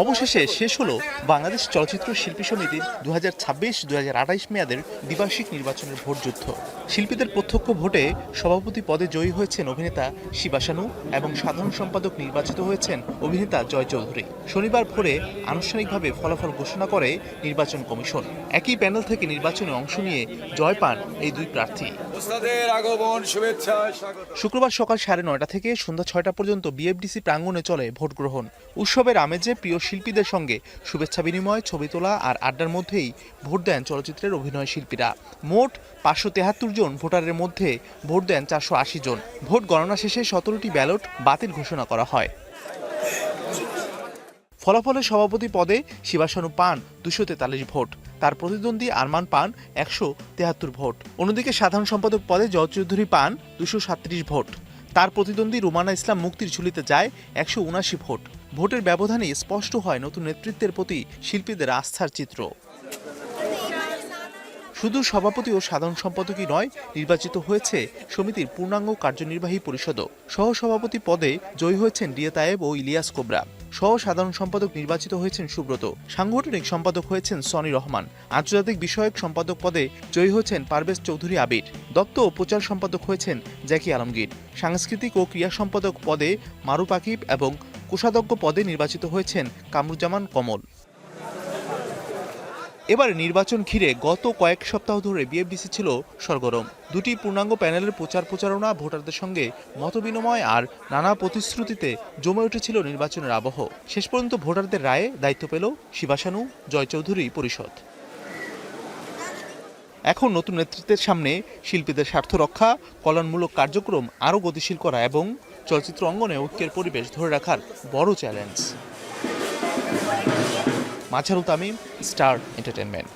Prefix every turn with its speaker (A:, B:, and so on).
A: অবশেষে শেষ হলো বাংলাদেশ চলচ্চিত্র শিল্পী সমিতির 2026-2028 মেয়াদের দ্বিবার্ষিক নির্বাচনের ভোটযুদ্ধ। শিল্পীদের প্রত্যক্ষ ভোটে সভাপতি পদে জয়ী হয়েছেন অভিনেতা শিবা শানু এবং সাধারণ সম্পাদক নির্বাচিত হয়েছেন অভিনেতা জয় চৌধুরী। শনিবার ভোরে আনুষ্ঠানিকভাবে ফলাফল ঘোষণা করে নির্বাচন কমিশন। একই প্যানেল থেকে নির্বাচনে অংশ নিয়ে জয় পান এই দুই প্রার্থী। শুক্রবার সকাল 9:30 থেকে সন্ধ্যা 6টা পর্যন্ত বিএফডিসি প্রাঙ্গণে চলে ভোট গ্রহণ। উৎসবের আমেজে প্রিয় শিল্পীদের সঙ্গে শুভেচ্ছা বিনিময়, ছবি তোলা আর আড্ডার মধ্যেই ভোট দেন চলচ্চিত্রের অভিনয় শিল্পীরা। মোট 573 জন ভোটারের মধ্যে ভোট দেন 480 জন। ভোট গণনা শেষে 17টি ব্যালট বাতিল ঘোষণা করা হয়। ফলাফলে সভাপতি পদে শিবা শানু পান 243 ভোট, তার প্রতিদ্বন্দ্বী আরমান পান 173 ভোট। অন্যদিকে সাধারণ সম্পাদক পদে জয় চৌধুরী পান 237 ভোট, তার প্রতিদ্বন্দ্বী রুমানা ইসলাম মুক্তির ঝুলিতে যায় 179 ভোট। ভোটের ব্যবধানে স্পষ্ট হয় নতুন নেতৃত্বের প্রতি শিল্পীদের আস্থার চিত্র। শুধু সভাপতি ও সাধারণ সম্পাদকই নয়, নির্বাচিত হয়েছে সমিতির পূর্ণাঙ্গ কার্যনির্বাহী পরিষদও। সহসভাপতি পদে জয়ী হয়েছেন রিয়া তায়েব ও ইলিয়াস কোবরা। সহ সাধারণ সম্পাদক নির্বাচিত হয়েছেন সুব্রত। সাংগঠনিক সম্পাদক হয়েছেন সনি রহমান। আন্তর্জাতিক বিষয়ক সম্পাদক পদে জয়ী হয়েছেন পারভেজ চৌধুরী আবির। দত্ত ও প্রচার সম্পাদক হয়েছেন জ্যাকি আলমগীর। সাংস্কৃতিক ও ক্রীড়া সম্পাদক পদে মারুফ আকিব এবং কোষাধ্যক্ষ পদে নির্বাচিত হয়েছেন কামরুজ্জামান কমল। এবার নির্বাচন ঘিরে গত কয়েক সপ্তাহ ধরে বিএফডিসি ছিল সরগরম। দুটি পূর্ণাঙ্গ প্যানেলের প্রচারণা, ভোটারদের সঙ্গে মতবিনিময় আর নানা প্রতিশ্রুতিতে জমে উঠেছিল নির্বাচনের আবহ। শেষ পর্যন্ত ভোটারদের রায়ে দায়িত্ব পেল শিবা শানু, জয় চৌধুরী পরিষদ। এখন নতুন নেতৃত্বের সামনে শিল্পীদের স্বার্থ রক্ষা, কল্যাণমূলক কার্যক্রম আরও গতিশীল করা এবং চলচ্চিত্র অঙ্গনে ঐক্যের পরিবেশ ধরে রাখার বড় challenge. Mazharul Tamim, star entertainment.